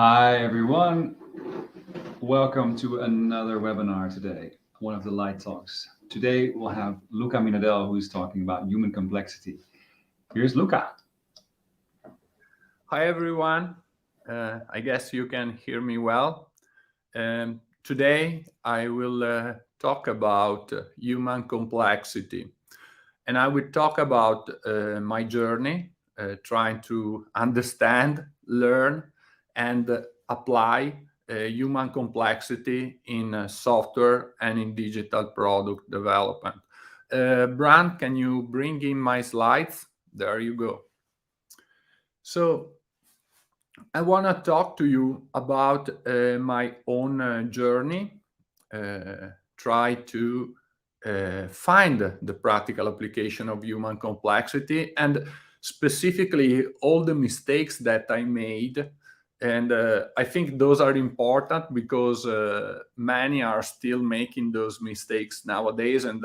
Hi, everyone. Welcome to another webinar today, one of the Light Talks. Today, we'll have Luca Minadel, who is talking about human complexity. Here's Luca. Hi, everyone. I guess you can hear me well. Today, I will talk about human complexity. And I will talk about my journey, trying to understand, learn, and apply human complexity in software and in digital product development. Bran, can you bring in my slides? There you go. So, I want to talk to you about my own journey, try to find the practical application of human complexity, and specifically all the mistakes that I made. And I think those are important because many are still making those mistakes nowadays, and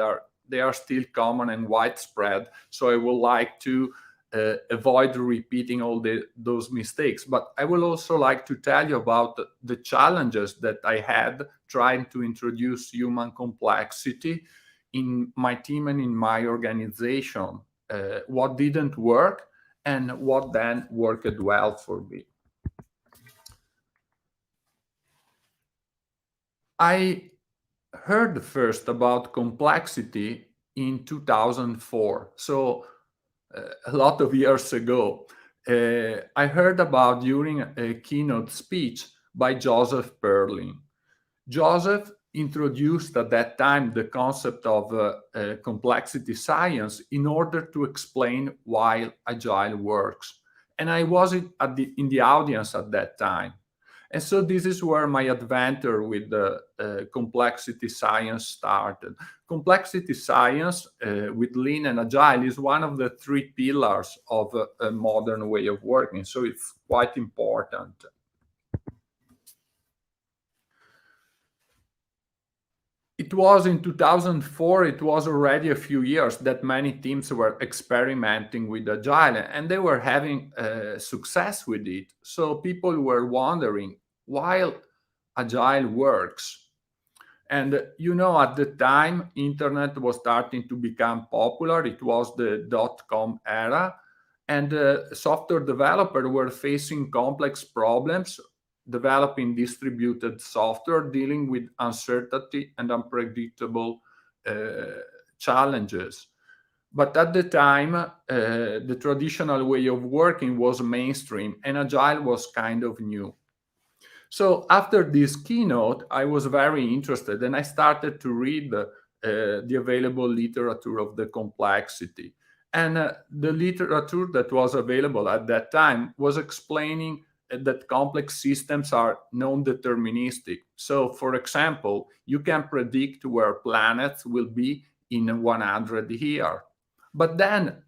they are still common and widespread. So I would like to avoid repeating all those mistakes. But I will also like to tell you about the challenges that I had trying to introduce human complexity in my team and in my organization, what didn't work and what then worked well for me. I heard first about complexity in 2004. So a lot of years ago, I heard about during a keynote speech by Joseph Perlin. Joseph introduced at that time the concept of complexity science in order to explain why Agile works. And I was in the audience at that time. And so this is where my adventure with the complexity science started. Complexity science with Lean and Agile is one of the three pillars of a modern way of working. So it's quite important. It was in 2004, it was already a few years that many teams were experimenting with Agile and they were having success with it. So people were wondering why Agile works. And at the time, internet was starting to become popular. It was the dot-com era. And software developers were facing complex problems developing distributed software, dealing with uncertainty and unpredictable challenges. But at the time, the traditional way of working was mainstream and Agile was kind of new. So after this keynote, I was very interested and I started to read the available literature of the complexity. And the literature that was available at that time was explaining that complex systems are non-deterministic. So, for example, you can predict where planets will be in 100 years. But then,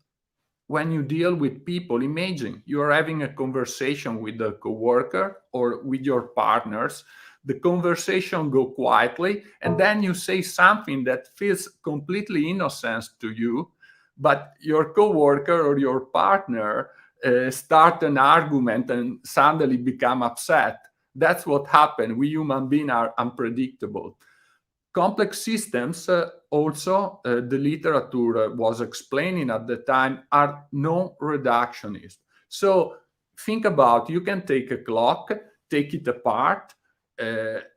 when you deal with people, imagine you are having a conversation with a coworker or with your partners. The conversation go quietly, and then you say something that feels completely innocent to you, but your coworker or your partner start an argument and suddenly become upset. That's what happened. We human beings are unpredictable. Complex systems, also, the literature was explaining at the time, are non-reductionist. So think about, you can take a clock, take it apart,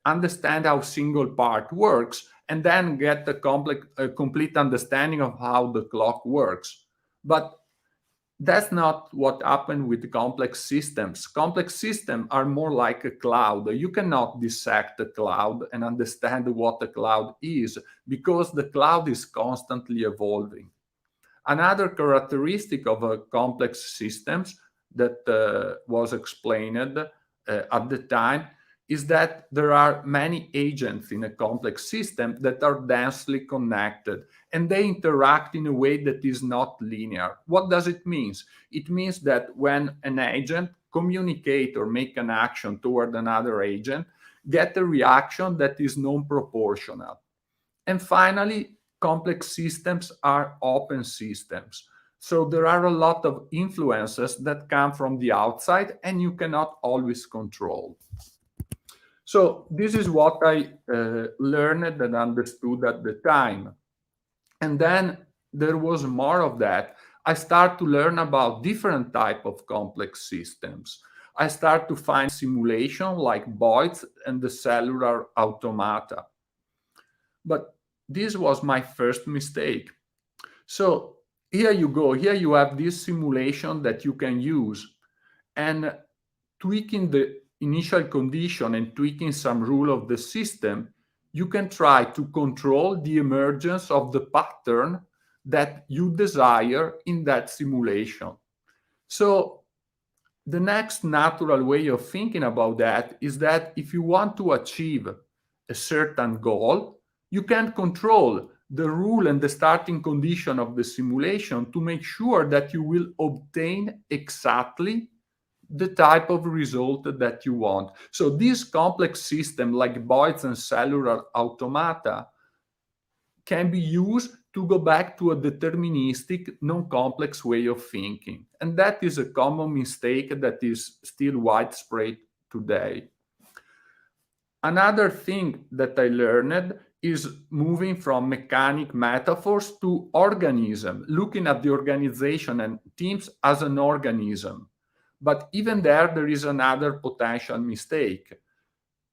understand how single part works, and then get a complete understanding of how the clock works. But that's not what happened with complex systems. Complex systems are more like a cloud. You cannot dissect a cloud and understand what a cloud is because the cloud is constantly evolving. Another characteristic of a complex systems that was explained at the time is that there are many agents in a complex system that are densely connected and they interact in a way that is not linear. What does it mean? It means that when an agent communicate or make an action toward another agent, get a reaction that is non-proportional. And finally, complex systems are open systems. So there are a lot of influences that come from the outside and you cannot always control. So this is what I learned and understood at the time. And then there was more of that. I start to learn about different type of complex systems. I start to find simulation like Boyd's and the cellular automata. But this was my first mistake. So here you go. Here you have this simulation that you can use. And tweaking the initial condition and tweaking some rule of the system, you can try to control the emergence of the pattern that you desire in that simulation. So the next natural way of thinking about that is that if you want to achieve a certain goal, you can control the rule and the starting condition of the simulation to make sure that you will obtain exactly the type of result that you want. So this complex system like Boyd's and cellular automata can be used to go back to a deterministic, non-complex way of thinking. And that is a common mistake that is still widespread today. Another thing that I learned is moving from mechanic metaphors to organism, looking at the organization and teams as an organism. But even there is another potential mistake.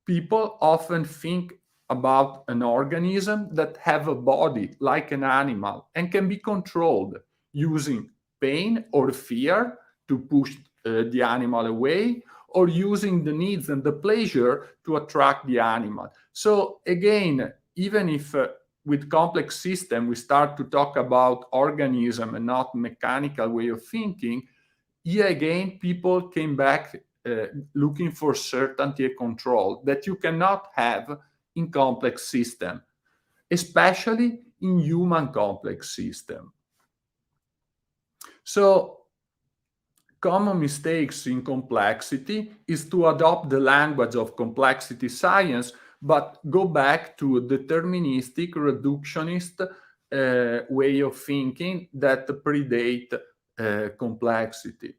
People often think about an organism that have a body like an animal and can be controlled using pain or fear to push the animal away, or using the needs and the pleasure to attract the animal. So again, even if with complex system we start to talk about organism and not mechanical way of thinking, here again, people came back looking for certainty and control that you cannot have in complex system, especially in human complex system. So common mistakes in complexity is to adopt the language of complexity science, but go back to a deterministic, reductionist way of thinking that predate complexity.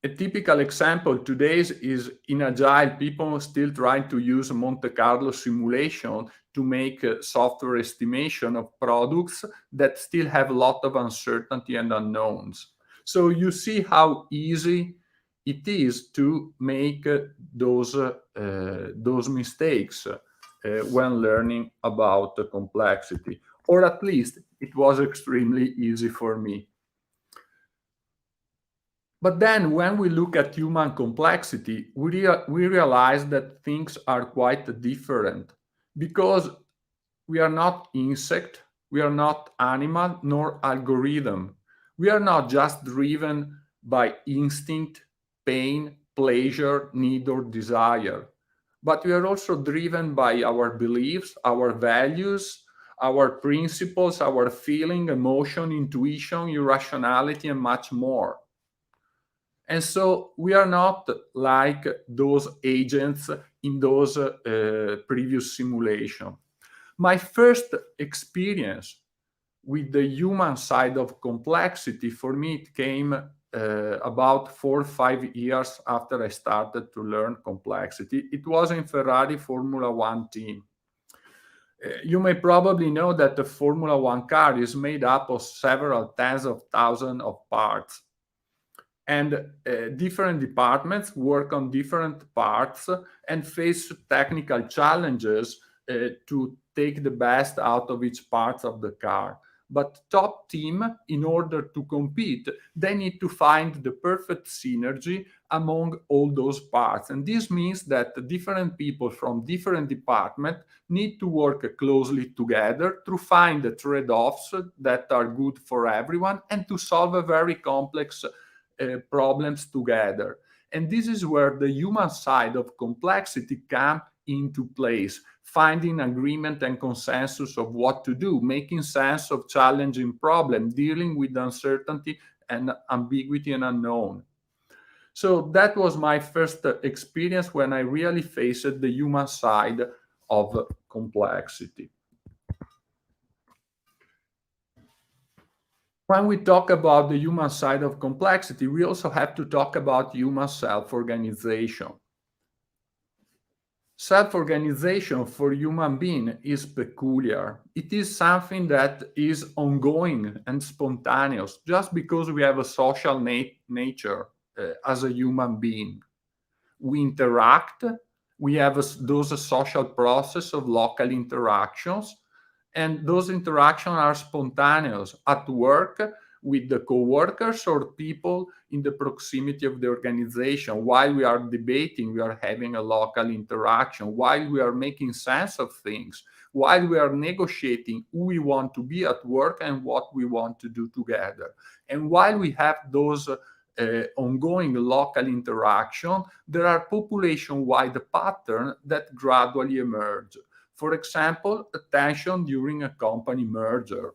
A typical example today is in Agile, people still trying to use Monte Carlo simulation to make software estimation of products that still have a lot of uncertainty and unknowns. So you see how easy it is to make those mistakes when learning about the complexity, or at least it was extremely easy for me. But then when we look at human complexity, we realize that things are quite different, because we are not insect, we are not animal, nor algorithm. We are not just driven by instinct, pain, pleasure, need, or desire, but we are also driven by our beliefs, our values, our principles, our feeling, emotion, intuition, irrationality, and much more. And so we are not like those agents in those previous simulation. My first experience with the human side of complexity, for me, it came about 4 or 5 years after I started to learn complexity. It was in Ferrari Formula One team. You may probably know that the Formula One car is made up of several tens of thousands of parts. And different departments work on different parts and face technical challenges to take the best out of each part of the car. But top team, in order to compete, they need to find the perfect synergy among all those parts. And this means that different people from different departments need to work closely together to find the trade-offs that are good for everyone and to solve a very complex problems together. And this is where the human side of complexity comes into place, finding agreement and consensus of what to do, making sense of challenging problems, dealing with uncertainty and ambiguity and unknown. So that was my first experience when I really faced the human side of complexity. When we talk about the human side of complexity, we also have to talk about human self-organization. Self-organization for human being is peculiar. It is something that is ongoing and spontaneous just because we have a social nature as a human being. We interact, we have those social process of local interactions, and those interactions are spontaneous at work with the co-workers or people in the proximity of the organization. While we are debating, we are having a local interaction. While we are making sense of things, while we are negotiating who we want to be at work and what we want to do together. And while we have those ongoing local interaction, there are population-wide patterns that gradually emerge. For example, attention during a company merger.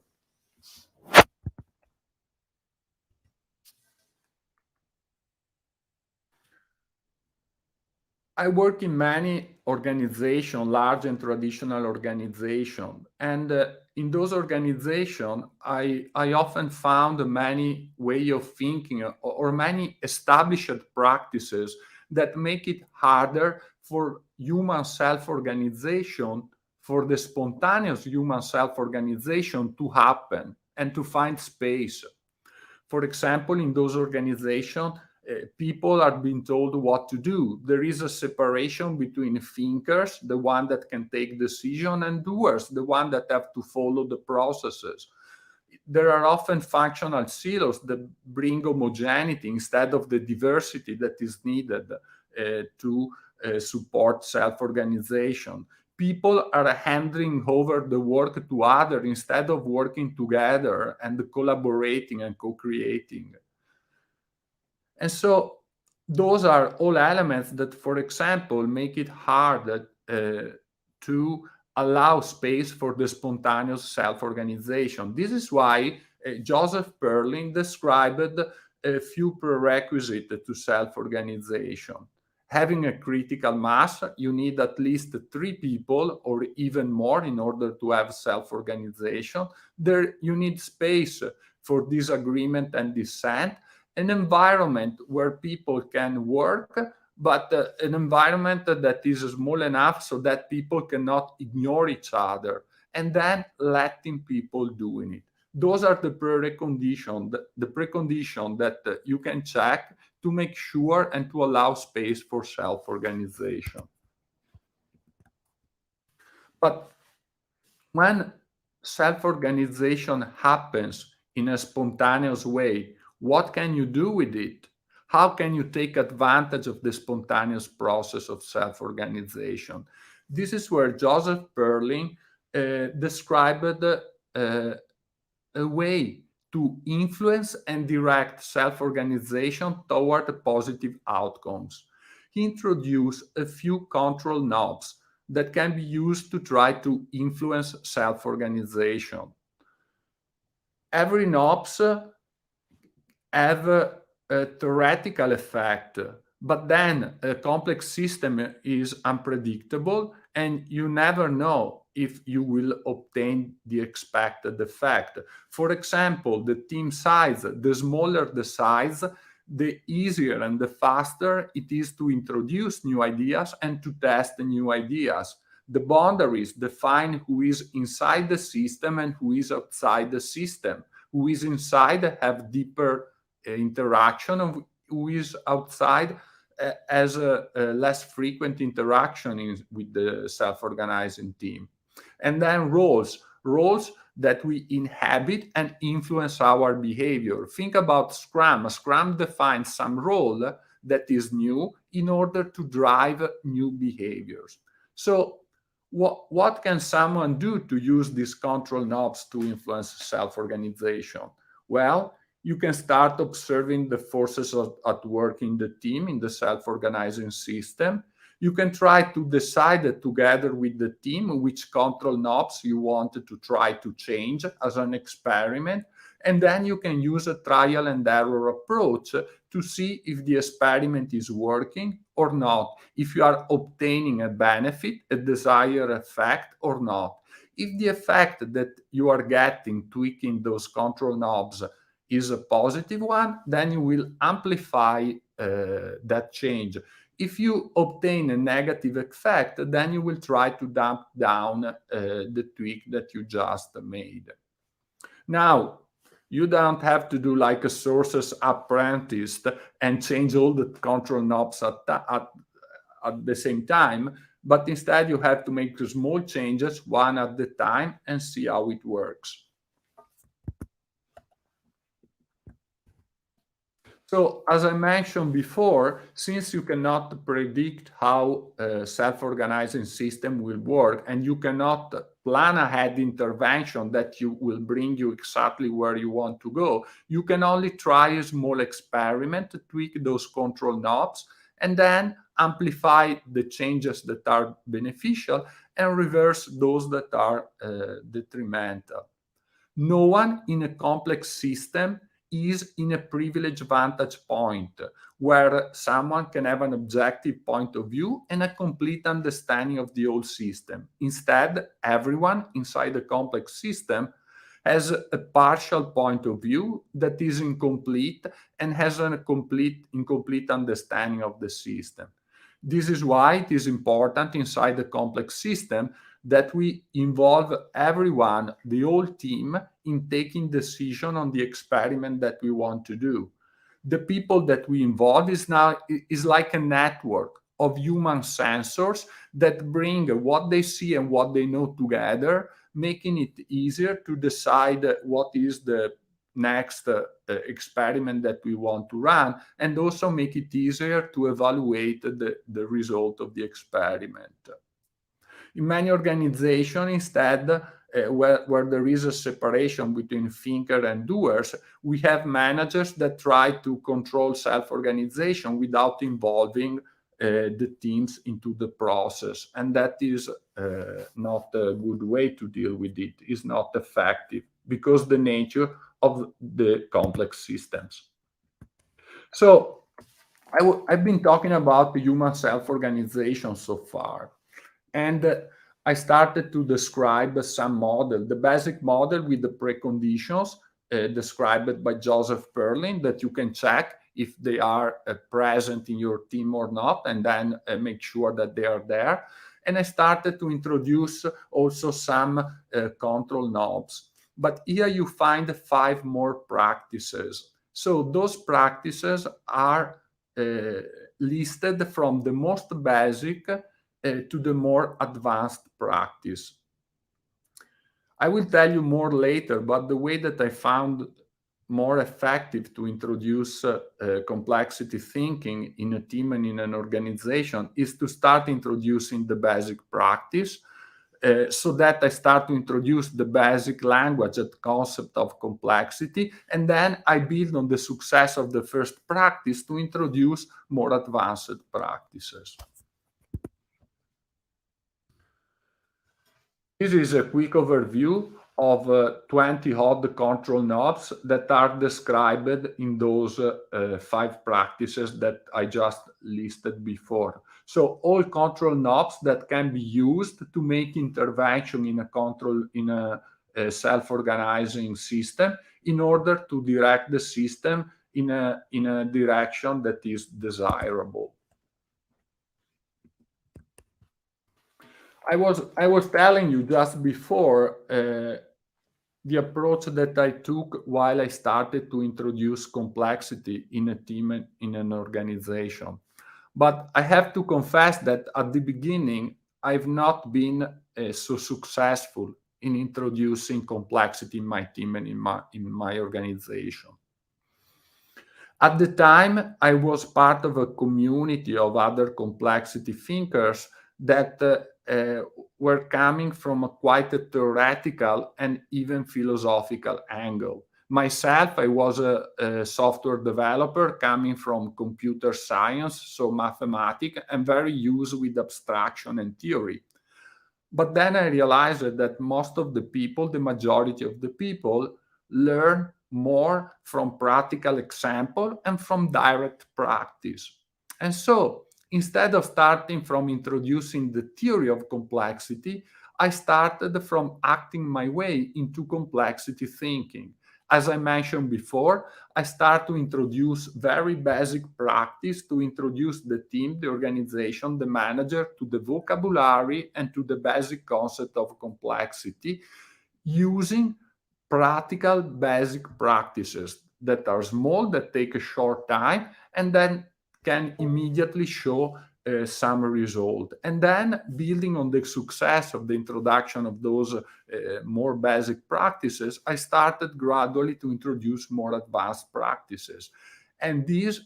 I work in many organizations, large and traditional organizations, and in those organizations, I often found many way of thinking or many established practices that make it harder for human self-organization, for the spontaneous human self-organization to happen and to find space. For example, in those organizations, people are being told what to do. There is a separation between thinkers, the one that can take decision, and doers, the one that have to follow the processes. There are often functional silos that bring homogeneity instead of the diversity that is needed to support self-organization. People are handing over the work to others instead of working together and collaborating and co-creating. And so those are all elements that, for example, make it hard to allow space for the spontaneous self-organization. This is why Joseph Perlin described a few prerequisites to self-organization. Having a critical mass, you need at least 3 people or even more in order to have self-organization. There, you need space for disagreement and dissent, an environment where people can work, but an environment that is small enough so that people cannot ignore each other, and then letting people doing it. Those are the precondition that you can check to make sure and to allow space for self-organization. But when self-organization happens in a spontaneous way, what can you do with it? How can you take advantage of the spontaneous process of self-organization? This is where Joseph Perlin described a way to influence and direct self-organization toward positive outcomes. He introduced a few control knobs that can be used to try to influence self-organization. Every knobs have a theoretical effect, but then a complex system is unpredictable and you never know if you will obtain the expected effect. For example, the team size, the smaller the size, the easier and the faster it is to introduce new ideas and to test new ideas. The boundaries define who is inside the system and who is outside the system. Who is inside have deeper interaction, and who is outside has a less frequent interaction with the self-organizing team. And then roles that we inhabit and influence our behavior. Think about Scrum. Scrum defines some role that is new in order to drive new behaviors. So what can someone do to use these control knobs to influence self-organization? Well, you can start observing the forces at work in the team, in the self-organizing system. You can try to decide together with the team which control knobs you want to try to change as an experiment. And then you can use a trial and error approach to see if the experiment is working or not, if you are obtaining a benefit, a desired effect or not. If the effect that you are getting tweaking those control knobs is a positive one, then you will amplify that change. If you obtain a negative effect, then you will try to dump down the tweak that you just made. Now, you don't have to do like a sources apprentice and change all the control knobs at the same time, but instead you have to make small changes one at a time and see how it works. So, as I mentioned before, since you cannot predict how a self-organizing system will work, and you cannot plan ahead intervention that will bring you exactly where you want to go, you can only try a small experiment to tweak those control knobs and then amplify the changes that are beneficial and reverse those that are detrimental. No one in a complex system is in a privileged vantage point where someone can have an objective point of view and a complete understanding of the whole system. Instead, everyone inside a complex system has a partial point of view that is incomplete and has a incomplete understanding of the system. This is why it is important inside the complex system that we involve everyone, the whole team, in taking decision on the experiment that we want to do. The people that we involve is like a network of human sensors that bring what they see and what they know together, making it easier to decide what is the next experiment that we want to run, and also make it easier to evaluate the result of the experiment. In many organizations, instead, where there is a separation between thinker and doers, we have managers that try to control self-organization without involving the teams into the process. And that is not a good way to deal with it. It's not effective because the nature of the complex systems. So I've been talking about the human self-organization so far. And I started to describe some model, the basic model with the preconditions described by Joseph Perlin that you can check if they are present in your team or not, and then make sure that they are there. And I started to introduce also some control knobs. But here you find 5 more practices. So those practices are listed from the most basic to the more advanced practice. I will tell you more later, but the way that I found more effective to introduce complexity thinking in a team and in an organization is to start introducing the basic practice, so that I start to introduce the basic language and concept of complexity, and then I build on the success of the first practice to introduce more advanced practices. This is a quick overview of 20 odd control knobs that are described in those 5 practices that I just listed before. So all control knobs that can be used to make intervention in a self-organizing system in order to direct the system in a direction that is desirable. I was telling you just before the approach that I took while I started to introduce complexity in a team and in an organization. But I have to confess that at the beginning, I've not been so successful in introducing complexity in my team and in my organization. At the time, I was part of a community of other complexity thinkers that were coming from a quite a theoretical and even philosophical angle. Myself, I was a software developer coming from computer science, so mathematics, and very used with abstraction and theory. But then I realized that most of the people, the majority of the people, learn more from practical example and from direct practice. And so instead of starting from introducing the theory of complexity, I started from acting my way into complexity thinking. as I mentioned before, I start to introduce very basic practice to introduce the team, the organization, the manager to the vocabulary and to the basic concept of complexity using practical basic practices that are small, that take a short time, and then can immediately show some result. And then building on the success of the introduction of those more basic practices, I started gradually to introduce more advanced practices. And this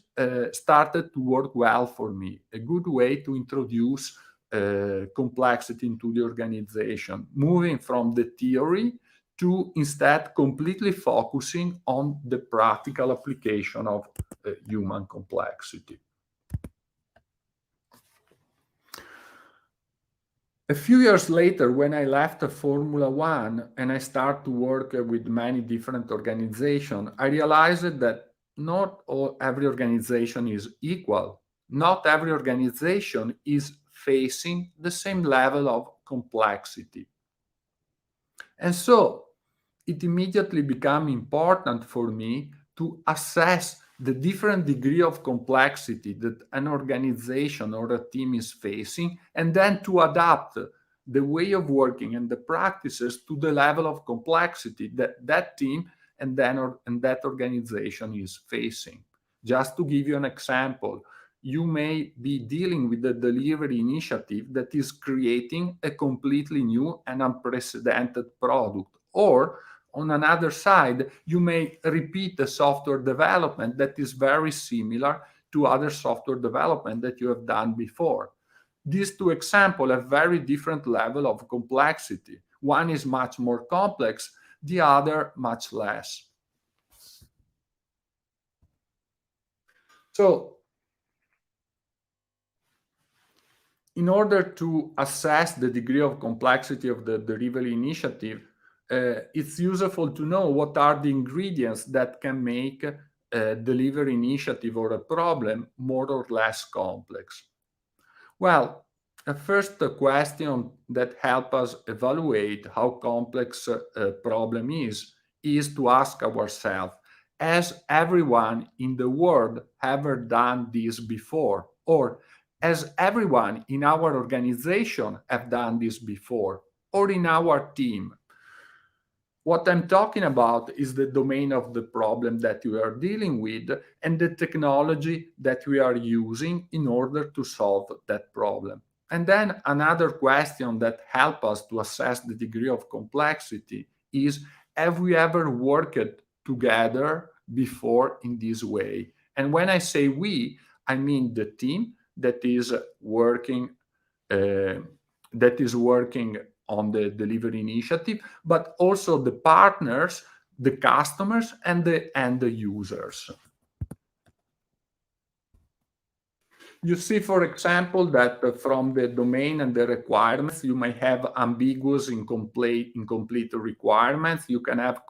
started to work well for me, a good way to introduce complexity into the organization, moving from the theory to instead completely focusing on the practical application of human complexity. A few years later, when I left Formula One and I started to work with many different organizations, I realized that not every organization is equal. Not every organization is facing the same level of complexity. And so it immediately became important for me to assess the different degree of complexity that an organization or a team is facing, and then to adapt the way of working and the practices to the level of complexity that that team and that organization is facing. Just to give you an example, you may be dealing with a delivery initiative that is creating a completely new and unprecedented product, or on another side, you may repeat a software development that is very similar to other software development that you have done before. These two examples have very different level of complexity. One is much more complex, the other much less. So, in order to assess the degree of complexity of the delivery initiative, it's useful to know what are the ingredients that can make a delivery initiative or a problem more or less complex. Well, a first question that helps us evaluate how complex a problem is to ask ourselves, has everyone in the world ever done this before? Or has everyone in our organization have done this before? Or in our team? What I'm talking about is the domain of the problem that we are dealing with and the technology that we are using in order to solve that problem. And then another question that helps us to assess the degree of complexity is, have we ever worked together before in this way? And when I say we, I mean the team that is working on the delivery initiative, but also the partners, the customers, and the users. You see, for example, that from the domain and the requirements, you may have ambiguous, incomplete requirements. You can have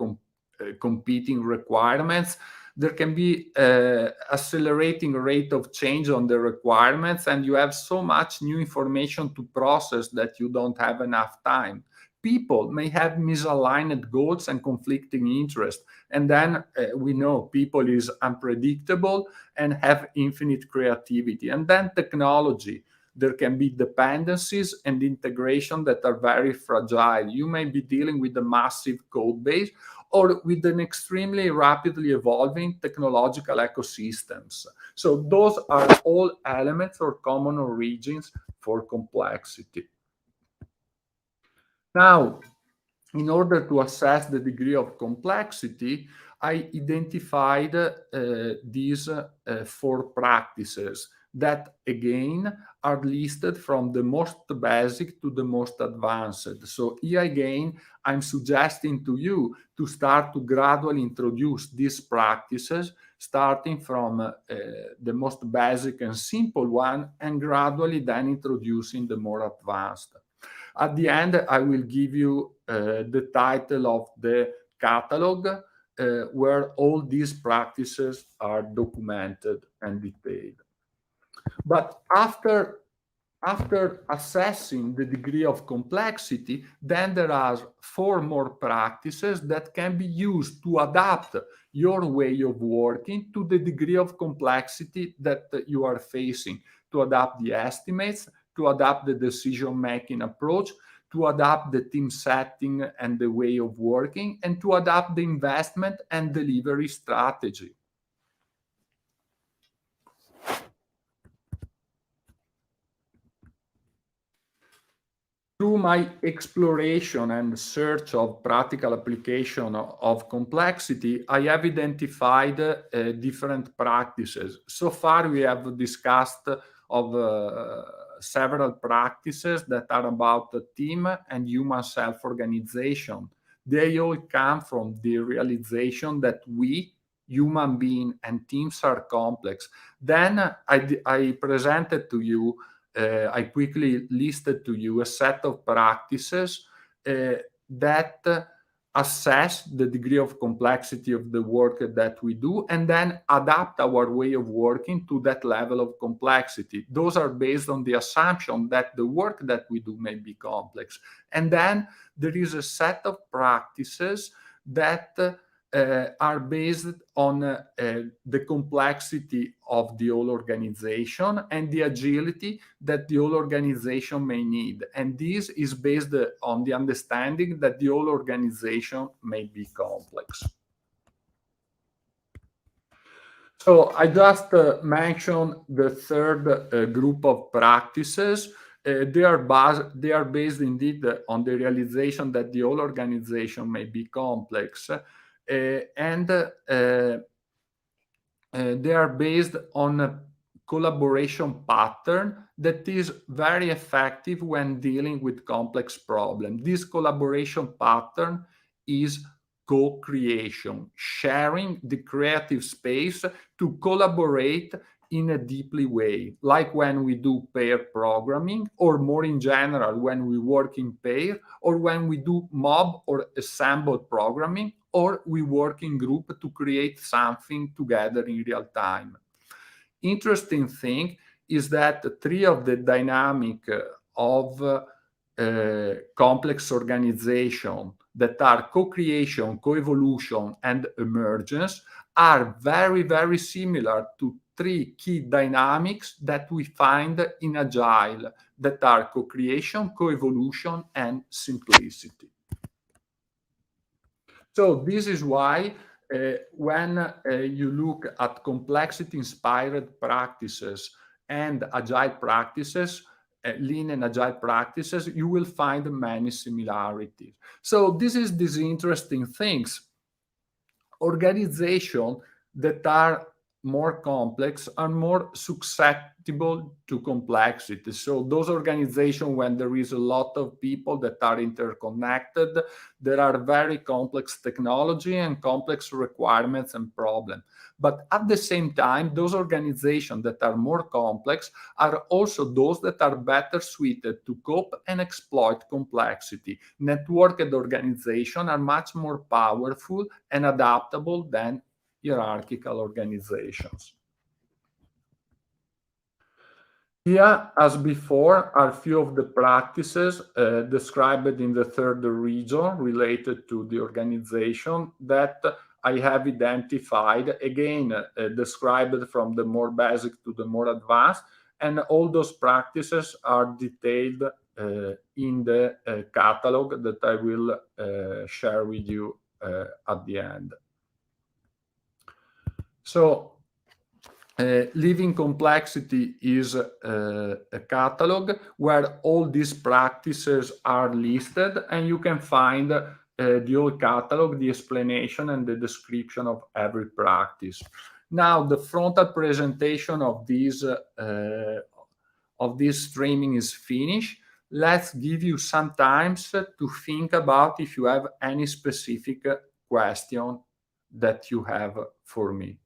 competing requirements. There can be accelerating rate of change on the requirements, and you have so much new information to process that you don't have enough time. People may have misaligned goals and conflicting interests, and then we know people is unpredictable and have infinite creativity. And then technology, there can be dependencies and integration that are very fragile. You may be dealing with a massive code base or with an extremely rapidly evolving technological ecosystems. So those are all elements or common origins for complexity. Now, in order to assess the degree of complexity, I identified these 4 practices that, again, are listed from the most basic to the most advanced. So here again, I'm suggesting to you to start to gradually introduce these practices, starting from the most basic and simple one, and gradually then introducing the more advanced. At the end, I will give you the title of the catalog where all these practices are documented and detailed. But after After assessing the degree of complexity, then there are 4 more practices that can be used to adapt your way of working to the degree of complexity that you are facing, to adapt the estimates, to adapt the decision-making approach, to adapt the team setting and the way of working, and to adapt the investment and delivery strategy. Through my exploration and search of practical application of complexity, I have identified different practices. So far, we have discussed of several practices that are about the team and human self-organization. They all come from the realization that we, human beings and teams, are complex. Then I presented to you I quickly listed to you a set of practices that assess the degree of complexity of the work that we do and then adapt our way of working to that level of complexity. Those are based on the assumption that the work that we do may be complex. And then there is a set of practices that are based on the complexity of the whole organization and the agility that the whole organization may need. And this is based on the understanding that the whole organization may be complex. So I just mentioned the third group of practices. They are based indeed on the realization that the whole organization may be complex. And they are based on a collaboration pattern that is very effective when dealing with complex problems. This collaboration pattern is co-creation, sharing the creative space to collaborate in a deeply way, like when we do pair programming, or more in general, when we work in pair, or when we do mob or assembled programming, or we work in group to create something together in real time. Interesting thing is that 3 of the dynamic of complex organization that are co-creation, co-evolution, and emergence are very, very similar to 3 key dynamics that we find in Agile, that are co-creation, co-evolution, and simplicity. So this is why when you look at complexity-inspired practices and agile practices, lean and agile practices, you will find many similarities. So this is these interesting things. Organizations that are more complex are more susceptible to complexity. So those organizations, when there is a lot of people that are interconnected, there are very complex technology and complex requirements and problems. But at the same time, those organizations that are more complex are also those that are better suited to cope and exploit complexity. Networked organizations are much more powerful and adaptable than hierarchical organizations. Here, as before, are few of the practices described in the third region related to the organization that I have identified, again, described from the more basic to the more advanced, and all those practices are detailed in the catalog that I will share with you at the end. So, Living Complexity is a catalog where all these practices are listed, and you can find the whole catalog, the explanation, and the description of every practice. Now, the frontal presentation of this streaming is finished. Let's give you some time to think about if you have any specific question that you have for me.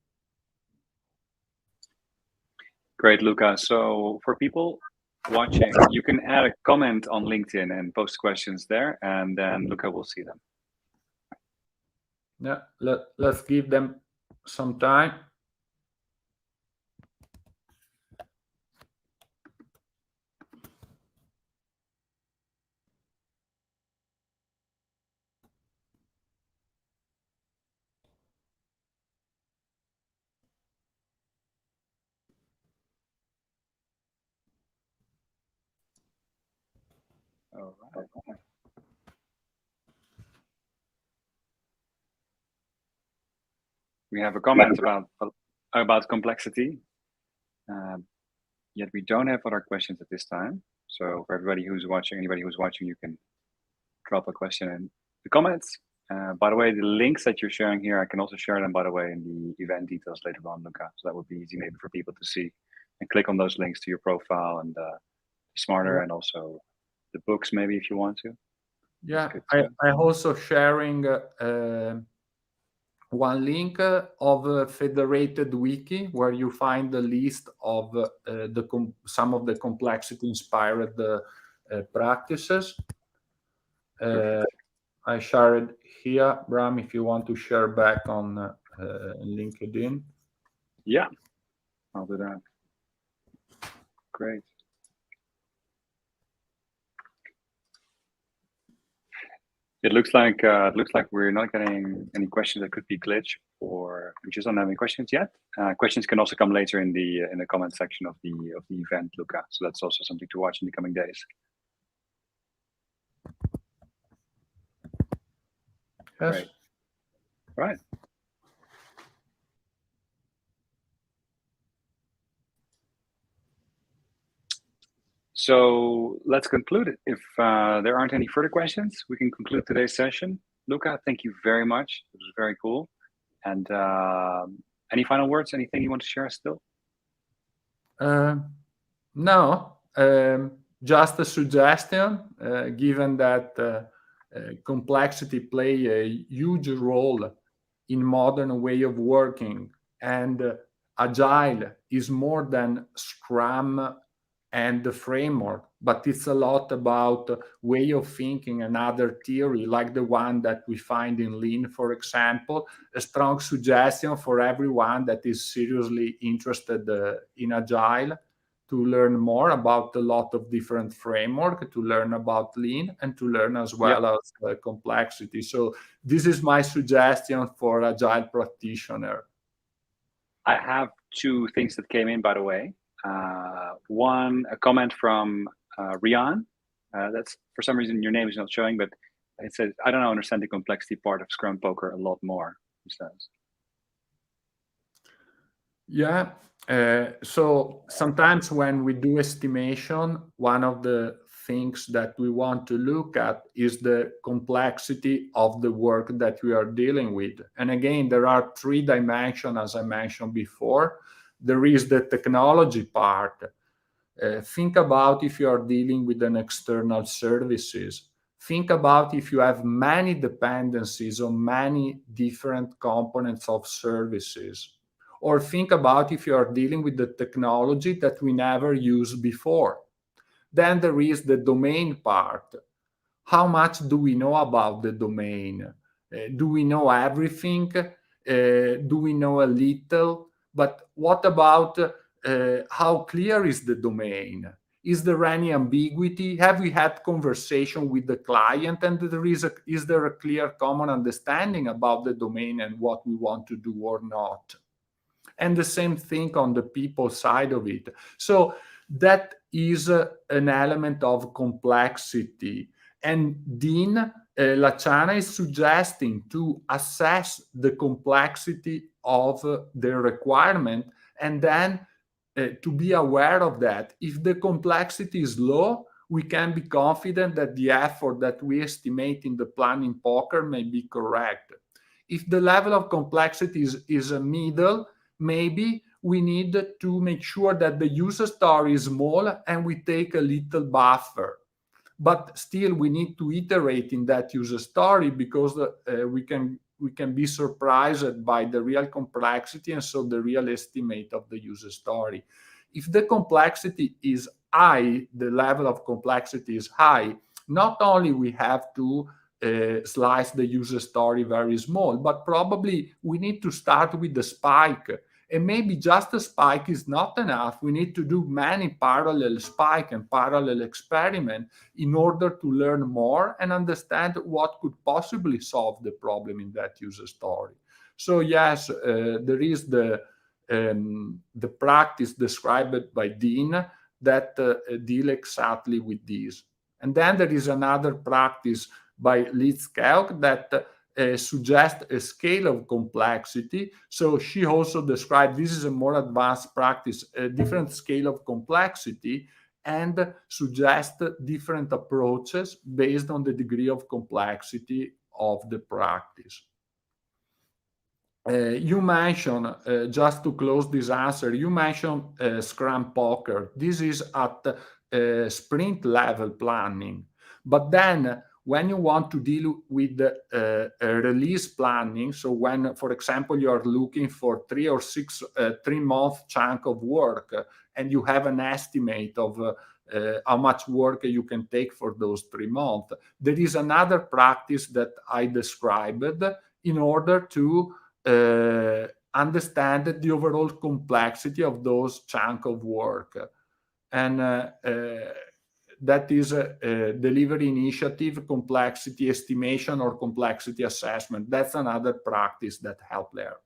Great, Luca. So for people watching, you can add a comment on LinkedIn and post questions there, and then Luca will see them. Yeah, let's give them some time. All right. We have a comment about complexity, yet we don't have other questions at this time. So for anybody who's watching, you can drop a question in the comments. By the way, the links that you're sharing here, I can also share them, by the way, in the event details later on, Luca. So that would be easy maybe for people to see and click on those links to your profile and Smarter, and also the books, maybe if you want to. Yeah, I'm also sharing one link of a federated wiki where you find the list of some of the complexity-inspired practices. I shared here. Bram, if you want to share back on LinkedIn. Yeah, I'll do that. Great. It looks like we're not getting any questions that could be glitch, or we just don't have any questions yet. Questions can also come later in the comment section of the event, Luca. So that's also something to watch in the coming days. Yes. Great. Right. So let's conclude it. If there aren't any further questions, we can conclude today's session. Luca, thank you very much. It was very cool. And any final words? Anything you want to share still? No, just a suggestion, given that complexity play a huge role in modern way of working, and Agile is more than Scrum and the framework, but it's a lot about way of thinking and other theory, like the one that we find in Lean, for example. A strong suggestion for everyone that is seriously interested in Agile to learn more about a lot of different framework, to learn about Lean, and to learn as well as complexity. So this is my suggestion for Agile practitioner. I have two things that came in, by the way. One, a comment from Rian. That's, for some reason, your name is not showing, but it says, I don't understand the complexity part of Scrum Poker a lot more, he says. Yeah. So sometimes when we do estimation, one of the things that we want to look at is the complexity of the work that we are dealing with. And again, there are three dimensions, as I mentioned before. There is the technology part. Think about if you are dealing with an external services. Think about if you have many dependencies on many different components of services. Or think about if you are dealing with the technology that we never used before. Then there is the domain part. How much do we know about the domain? Do we know everything? Do we know a little? But what about how clear is the domain? Is there any ambiguity? Have we had conversation with the client, and is there a clear common understanding about the domain and what we want to do or not? And the same thing on the people side of it. So that is an element of complexity. And Dean Lachana is suggesting to assess the complexity of the requirement, and then to be aware of that. If the complexity is low, we can be confident that the effort that we estimate in the planning poker may be correct. If the level of complexity is a middle, maybe we need to make sure that the user story is small and we take a little buffer. But still, we need to iterate in that user story, because we can be surprised by the real complexity, and so the real estimate of the user story. If the complexity is high, the level of complexity is high, not only we have to slice the user story very small, but probably we need to start with the spike. And maybe just a spike is not enough. We need to do many parallel spike and parallel experiment in order to learn more and understand what could possibly solve the problem in that user story. So yes, there is the practice described by Dean that deal exactly with this. And then there is another practice by Liz Kelk that suggests a scale of complexity. So she also described this is a more advanced practice, a different scale of complexity, and suggest different approaches based on the degree of complexity of the practice. You mentioned, just to close this answer, you mentioned Scrum Poker. This is at sprint level planning. But then when you want to deal with release planning, so when, for example, you are looking for 3 or 6 3-month chunk of work, and you have an estimate of how much work you can take for those 3 months, there is another practice that I described in order to understand the overall complexity of those chunk of work. And that is delivery initiative, complexity estimation, or complexity assessment. That's another practice that help there.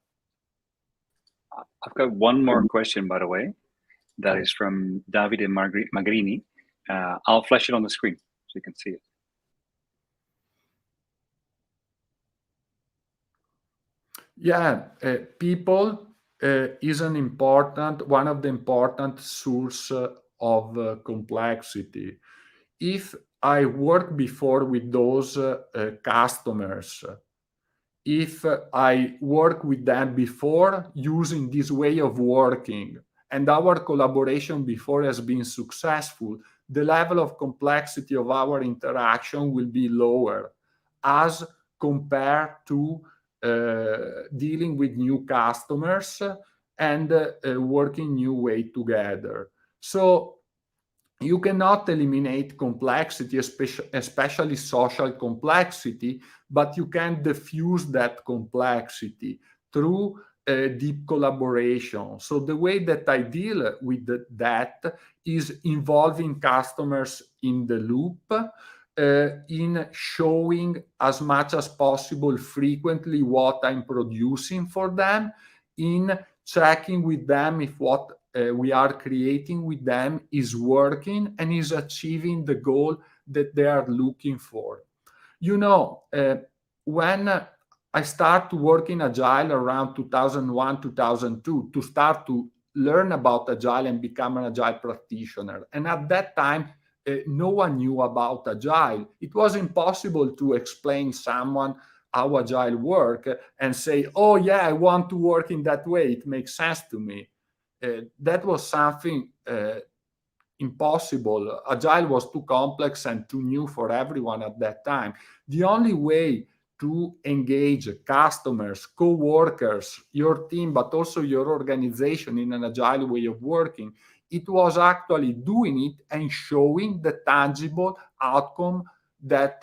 I've got one more question, by the way, that is from Davide Magrini. I'll flash it on the screen so you can see it. Yeah, people is one of the important source of complexity. If I worked before with those customers, if I work with them before using this way of working, and our collaboration before has been successful, the level of complexity of our interaction will be lower as compared to dealing with new customers and working new way together. So you cannot eliminate complexity, especially social complexity, but you can diffuse that complexity through deep collaboration. So the way that I deal with that is involving customers in the loop, in showing as much as possible frequently what I'm producing for them, in checking with them if what we are creating with them is working and is achieving the goal that they are looking for. You know, when I start to work in Agile around 2001, 2002, to start to learn about Agile and become an Agile practitioner. And at that time, no one knew about Agile. It was impossible to explain someone how Agile work and say, oh yeah, I want to work in that way. It makes sense to me. That was something impossible. Agile was too complex and too new for everyone at that time. The only way to engage customers, co-workers, your team, but also your organization in an Agile way of working, it was actually doing it and showing the tangible outcome that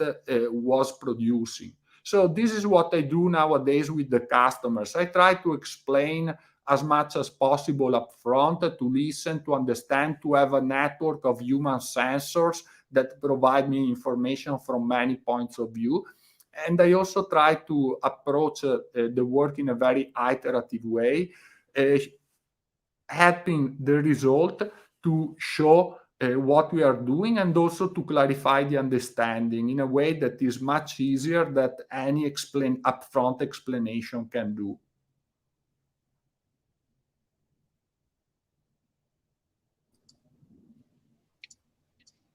was producing. So this is what I do nowadays with the customers. I try to explain as much as possible up front, to listen, to understand, to have a network of human sensors that provide me information from many points of view. And I also try to approach the work in a very iterative way, helping the result to show what we are doing and also to clarify the understanding in a way that is much easier than any upfront explanation can do.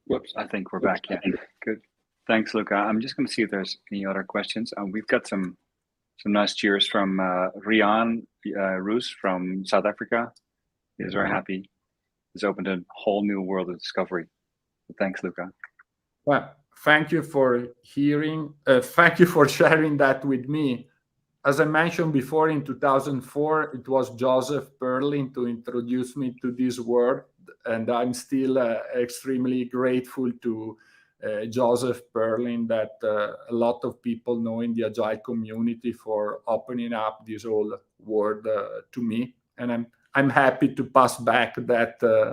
Whoops, I think we're back. Yeah, good. Thanks, Luca. I'm just going to see if there's any other questions. We've got some nice cheers from Rian Roos from South Africa. He's very happy. He's opened a whole new world of discovery. So thanks, Luca. Well, thank you for thank you for sharing that with me. As I mentioned before, in 2004, it was Joseph Perlin to introduce me to this word, and I'm still extremely grateful to Joseph Perlin that a lot of people know in the Agile community for opening up this whole word to me, and I'm happy to pass back that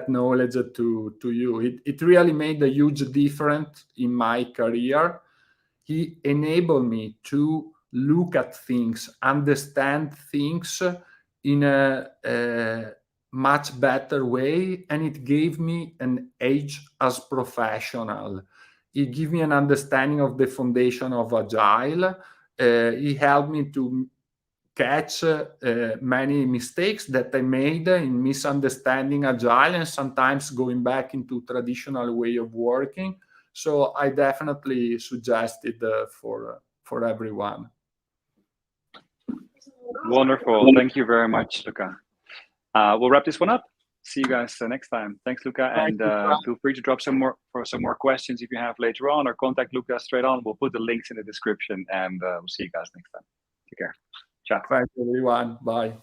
knowledge to you. It really made a huge difference in my career. He enabled me to look at things, understand things in a much better way, and it gave me an edge as professional. It gave me an understanding of the foundation of Agile. It helped me to catch many mistakes that I made in misunderstanding Agile and sometimes going back into traditional way of working. So I definitely suggest it for everyone. Wonderful. Thank you very much, Luca. We'll wrap this one up. See you guys next time. Thanks, Luca. Thank And you. feel free to drop some more questions if you have later on, or contact Luca straight on. We'll put the links in the description, and we'll see you guys next time. Take care. Ciao. Thanks, everyone. Bye.